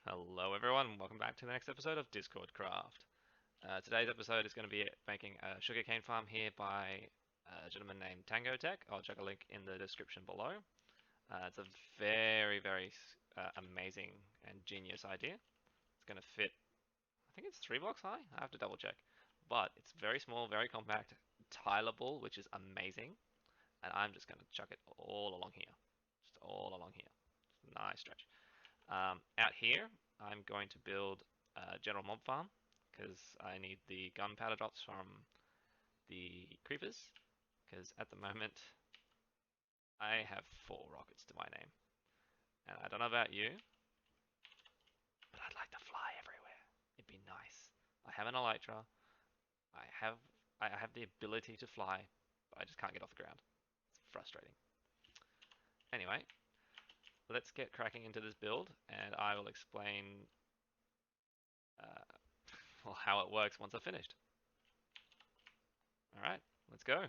Hello everyone, welcome back to the next episode of Discord Craft. Today's episode is going to be making a sugarcane farm here by a gentleman named Tango Tek. I'll check a link in the description below. It's a very amazing and genius idea. It's going to fit, I think it's 3 blocks high? I have to double check. But it's very small, very compact, tileable, which is amazing. And I'm just going to chuck it all along here. Just all along here. Nice stretch. Out here, I'm going to build a general mob farm because I need the gunpowder drops from the creepers. Because at the moment, I have 4 rockets to my name. And I don't know about you, but I'd like to fly everywhere. It'd be nice. I have an elytra. I have I have the ability to fly, but I just can't get off the ground. It's frustrating. Anyway, let's get cracking into this build, and I will explain uh, well, how it works once I've finished. All right, let's go.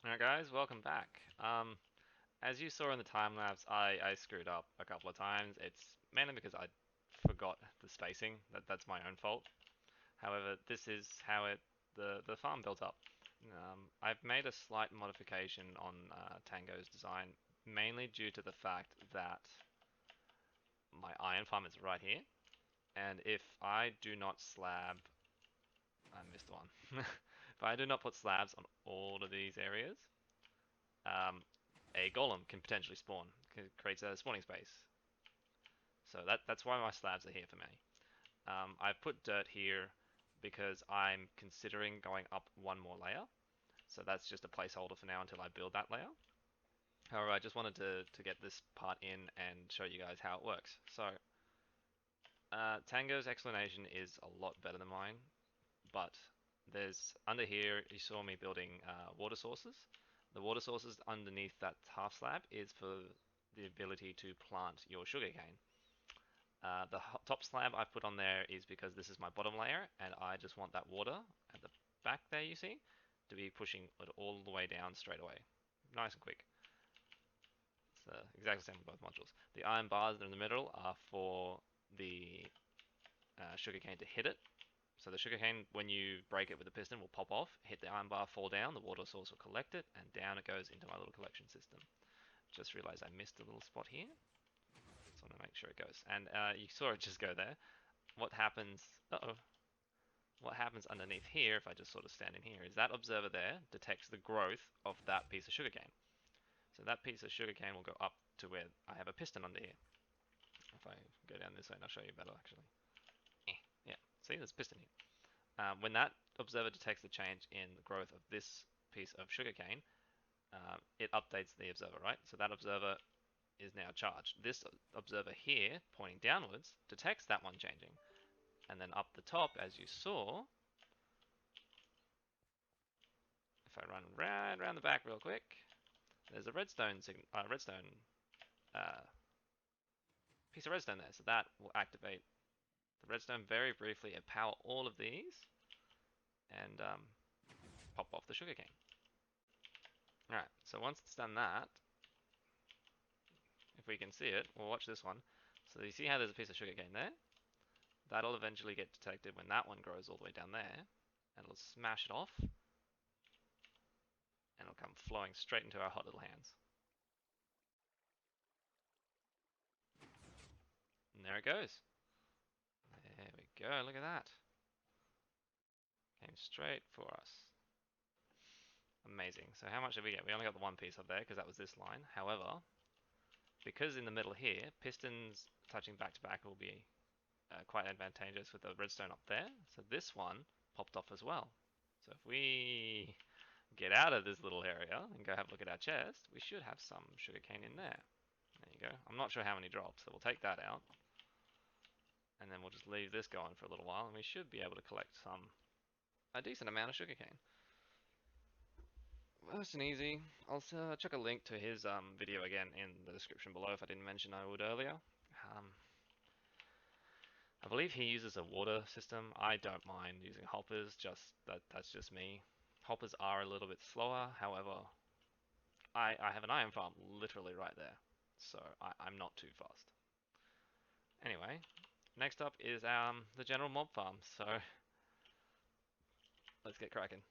Alright guys, welcome back. As you saw in the time lapse, I screwed up a couple of times. It's mainly because I forgot the spacing. That's my own fault. However, this is how the farm built up. I've made a slight modification on Tango's design, mainly due to the fact that my iron farm is right here, and if I do not slab, I missed one. If I do not put slabs on all of these areas, um, a golem can potentially spawn. It creates a spawning space. So that's why my slabs are here for me. I've put dirt here because I'm considering going up one more layer. So that's just a placeholder for now until I build that layer. However, I just wanted to get this part in and show you guys how it works. So Tango's explanation is a lot better than mine, but there's under here you saw me building water sources. The water sources underneath that half slab is for the ability to plant your sugarcane. The top slab I've put on there is because this is my bottom layer and I just want that water at the back there you see to be pushing it all the way down straight away. Nice and quick. It's exactly the same with both modules. The iron bars in the middle are for the sugarcane to hit it. So the sugarcane, when you break it with a piston, will pop off, hit the iron bar, fall down, the water source will collect it, and down it goes into my little collection system. Just realized I missed a little spot here. So I want to make sure it goes. And you saw it just go there. What happens, what happens underneath here, if I just sort of stand in here, is that observer there detects the growth of that piece of sugarcane. So that piece of sugarcane will go up to where I have a piston under here. If I go down this way, and I'll show you better actually. Yeah, see, there's a piston here. When that observer detects the change in the growth of this piece of sugarcane, it updates the observer, right? So that observer is now charged. This observer here, pointing downwards, detects that one changing. And then up the top, as you saw, if I run right around the back real quick, there's a redstone uh, piece of redstone there. So that will activate the redstone very briefly and power all of these and pop off the sugarcane. Alright, so once it's done that, if we can see it, we'll watch this one. So you see how there's a piece of sugarcane there? That'll eventually get detected when that one grows all the way down there, and it'll smash it off, and it'll come flowing straight into our hot little hands. there it goes. There we go, look at that. Came straight for us. Amazing. So how much did we get? We only got the one piece up there because that was this line. However, because in the middle here, pistons touching back to back will be quite advantageous with the redstone up there. So this one popped off as well. So if we get out of this little area and go have a look at our chest, we should have some sugarcane in there. There you go. I'm not sure how many dropped, so we'll take that out. And then we'll just leave this going for a little while, and we should be able to collect a decent amount of sugarcane. Nice and easy. I'll chuck a link to his video again in the description below if I didn't mention I would earlier. I believe he uses a water system. I don't mind using hoppers, that's just me. Hoppers are a little bit slower, however, I have an iron farm literally right there, so I'm not too fast. Anyway, next up is the general mob farm, so let's get cracking.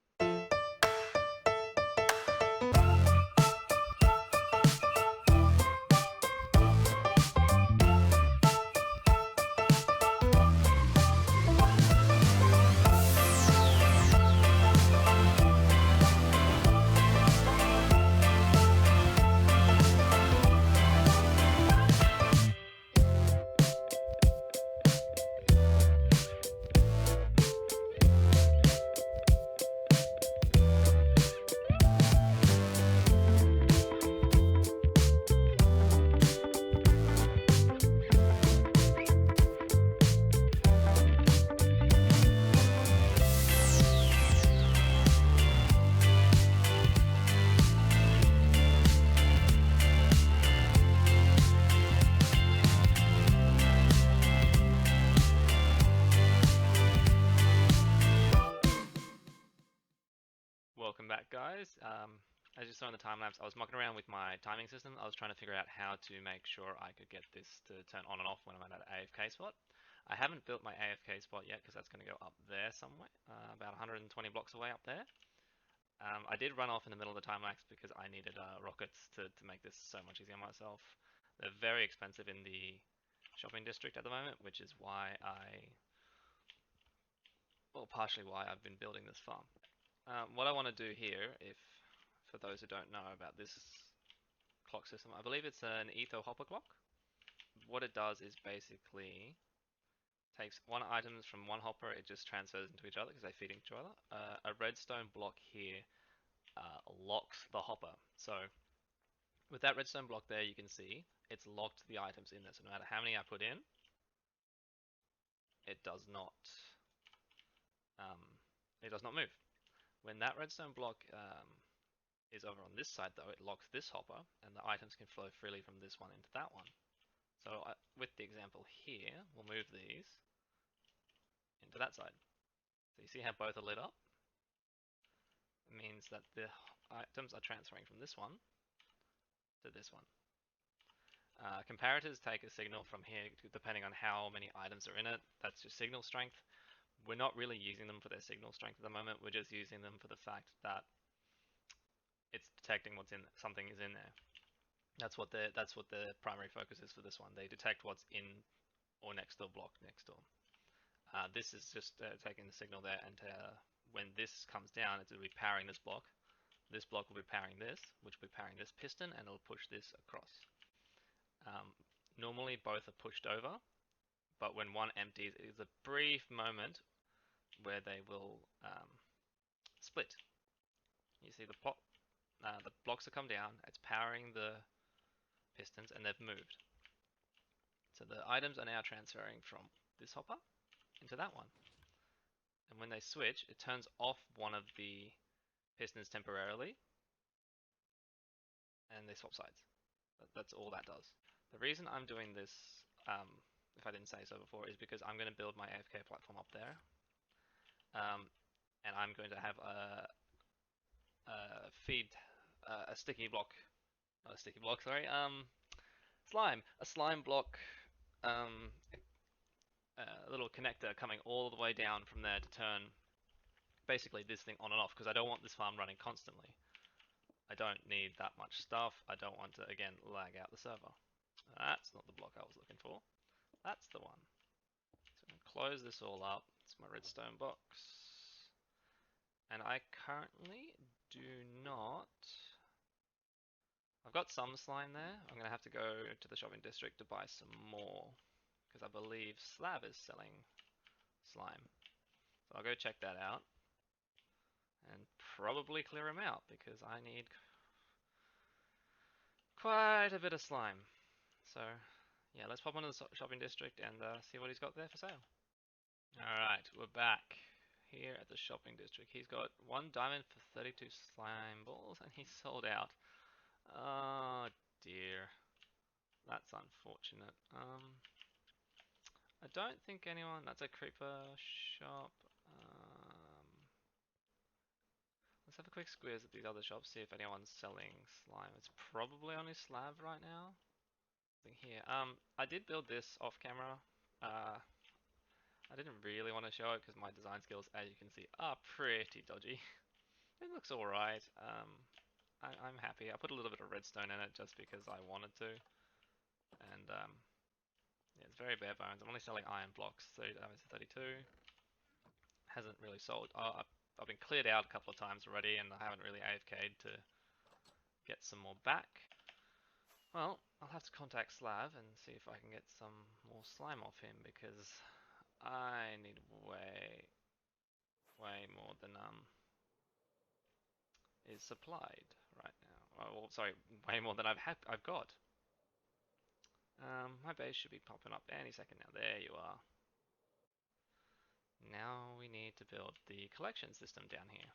Welcome back, guys. As you saw in the time lapse, I was mucking around with my timing system. I was trying to figure out how to make sure I could get this to turn on and off when I'm at an AFK spot. I haven't built my AFK spot yet because that's going to go up there somewhere, about 120 blocks away up there. I did run off in the middle of the time lapse because I needed rockets to make this so much easier myself. They're very expensive in the shopping district at the moment, which is why well, partially why I've been building this farm. What I want to do here, for those who don't know about this clock system, I believe it's an etho hopper clock. What it does is basically takes one items from one hopper, it just transfers into each other because they feed each other. A redstone block here locks the hopper. So with that redstone block there, you can see it's locked the items in there. So no matter how many I put in, it does not move. When that redstone block is over on this side though, it locks this hopper and the items can flow freely from this one into that one. So with the example here, we'll move these into that side. So you see how both are lit up? It means that the items are transferring from this one to this one. Comparators take a signal from here depending on how many items are in it. That's your signal strength. We're not really using them for their signal strength at the moment. We're just using them for the fact that it's detecting what's in something is in there. That's what the primary focus is for this one. They detect what's in or next to the block next door. This is just taking the signal there, and when this comes down, it will be powering this block. This block will be powering this, which will be powering this piston, and it'll push this across. Normally both are pushed over, but when one empties, it is a brief moment where they will split. You see the blocks have come down, it's powering the pistons, and they've moved. So the items are now transferring from this hopper into that one. And when they switch, it turns off one of the pistons temporarily, and they swap sides. That's all that does. The reason I'm doing this, if I didn't say so before, is because I'm going to build my AFK platform up there. And I'm going to have a sticky block, not a sticky block, sorry, a slime block, a little connector coming all the way down from there to turn basically this thing on and off, because I don't want this farm running constantly. I don't need that much stuff. I don't want to, again, lag out the server. That's not the block I was looking for. That's the one. So I'm gonna close this all up. It's my redstone box. And I currently do not... I've got some slime there. I'm gonna have to go to the shopping district to buy some more, because I believe Slab is selling slime. So I'll go check that out and probably clear him out because I need quite a bit of slime. So yeah, let's pop onto the shopping district and see what he's got there for sale. Alright, we're back here at the shopping district. He's got 1 diamond for 32 slime balls and he's sold out. Oh dear. That's unfortunate. I don't think anyone... That's a creeper shop. Let's have a quick squeeze at these other shops, see if anyone's selling slime. It's probably only Slab right now. Nothing here. I did build this off camera. I didn't really want to show it because my design skills, as you can see, are pretty dodgy. It looks alright. I'm happy. I put a little bit of redstone in it just because I wanted to. And yeah, it's very bare bones. I'm only selling iron blocks, so that was 32. Hasn't really sold. I've been cleared out a couple of times already, and I haven't really AFK'd to get some more back. Well, I'll have to contact Slav and see if I can get some more slime off him because I need way more than is supplied right now. Oh, well, sorry, way more than I've got. My base should be popping up any second now. There you are. Now we need to build the collection system down here.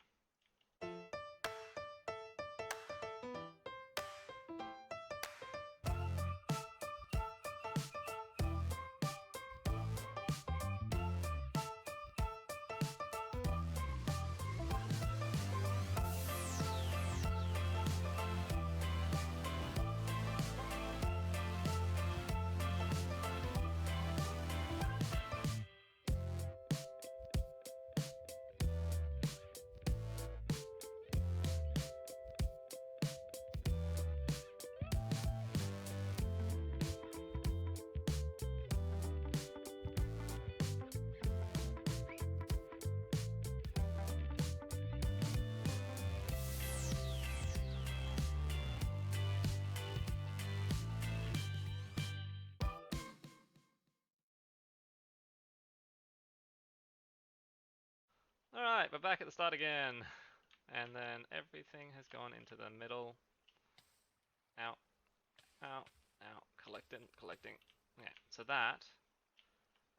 Alright, we're back at the start again. And then everything has gone into the middle. Out, out, out. Collecting. Yeah, so that...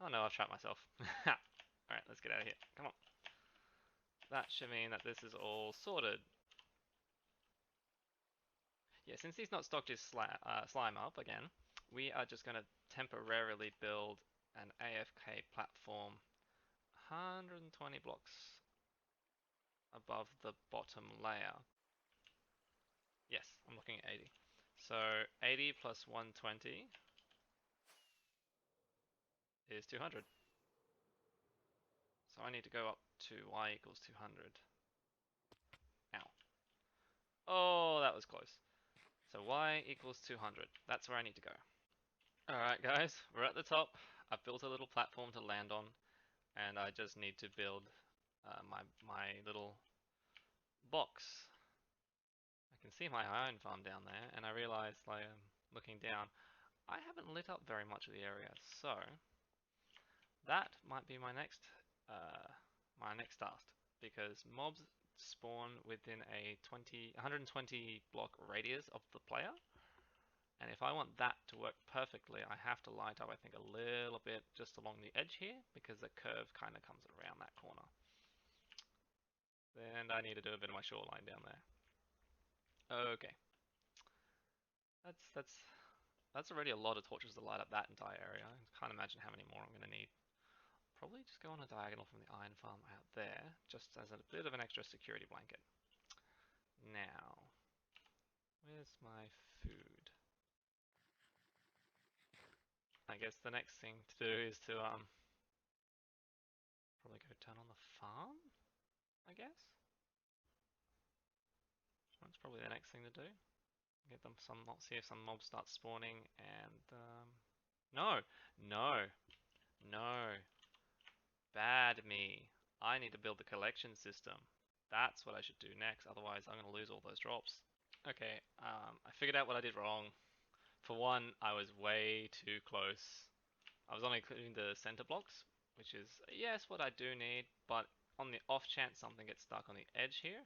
Oh no, I've trapped myself. Alright, let's get out of here. Come on. That should mean that this is all sorted. Yeah, since he's not stocked his slime up again, we are just going to temporarily build an AFK platform 120 blocks above the bottom layer. Yes, I'm looking at 80. So 80 plus 120 is 200. So I need to go up to y equals 200. Ow. Oh, that was close. So y equals 200. That's where I need to go. Alright guys, we're at the top. I've built a little platform to land on, and I just need to build my little box. I can see my iron farm down there, and I realized, like, looking down, I haven't lit up very much of the area, so that might be my next task, because mobs spawn within a 120 block radius of the player, and if I want that to work perfectly, I have to light up, I think, a little bit just along the edge here, because the curve kind of comes around that corner. Then I need to do a bit of my shoreline down there. Okay. That's already a lot of torches to light up that entire area. I can't imagine how many more I'm going to need. Probably just go on a diagonal from the iron farm out there, just as a bit of an extra security blanket. Now, where's my food? I guess the next thing to do is to probably go turn on the farm, I guess. That's probably the next thing to do. Get them see if some mobs start spawning, and no, need to build the collection system. That's what I should do next, otherwise I'm going to lose all those drops. Okay, I figured out what I did wrong. For one, I was way too close. I was only including the center blocks, which is, yes, what I do need, but on the off chance something gets stuck on the edge here,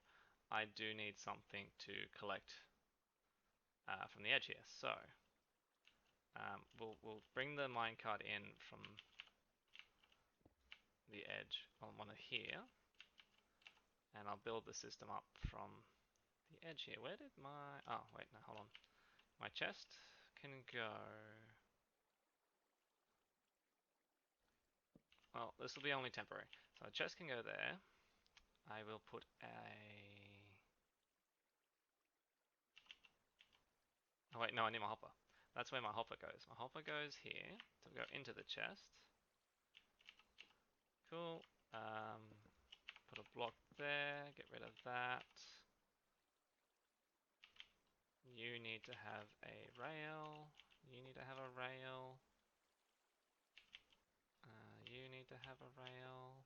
I do need something to collect from the edge here. So we'll bring the minecart in from the edge on one of here, and I'll build the system up from the edge here. Where did my... Oh, wait, no, hold on. My chest can go... Well, this will be only temporary. So a chest can go there. I will put a... Oh wait, no, I need my hopper. That's where my hopper goes. My hopper goes here to go into the chest. Cool. Put a block there, get rid of that. You need to have a rail. You need to have a rail. You need to have a rail.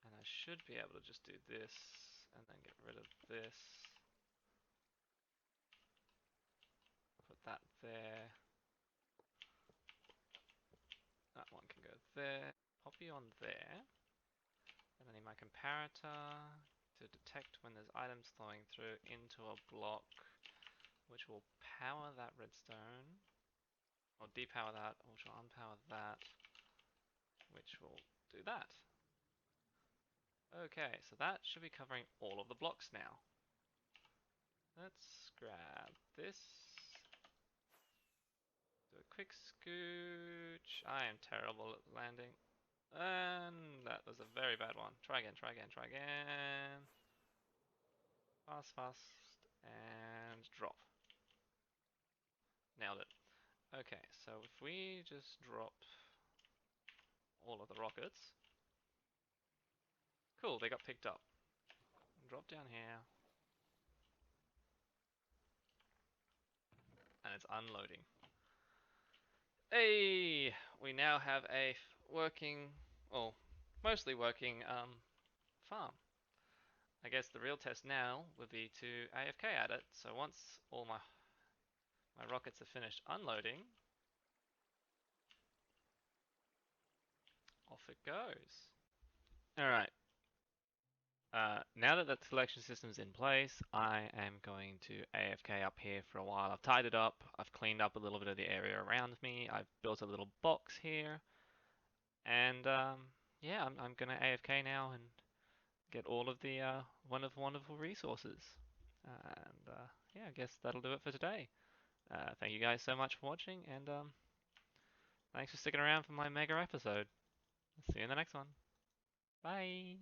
And I should be able to just do this and then get rid of this. Put that there. That one can go there. Pop you on there. And I need my comparator to detect when there's items flowing through into a block, which will power that redstone, or depower that, which will unpower that, which will do that. Okay, so that should be covering all of the blocks now. Let's grab this. Do a quick scooch. I am terrible at landing. And that was a very bad one. Try again, try again, try again. Fast, fast, and drop. Nailed it. Okay, so if we just drop all of the rockets. Cool, they got picked up. Drop down here. And it's unloading. Hey! We now have a working, well, mostly working farm. I guess the real test now would be to AFK at it. So once all my rockets are finished unloading, off it goes. Alright. Now that the selection system's in place, I am going to AFK up here for a while. I've tied it up, I've cleaned up a little bit of the area around me, I've built a little box here, and yeah, I'm gonna AFK now and get all of the wonderful resources. And yeah, I guess that'll do it for today. Thank you guys so much for watching, and thanks for sticking around for my mega episode. See you in the next one. Bye!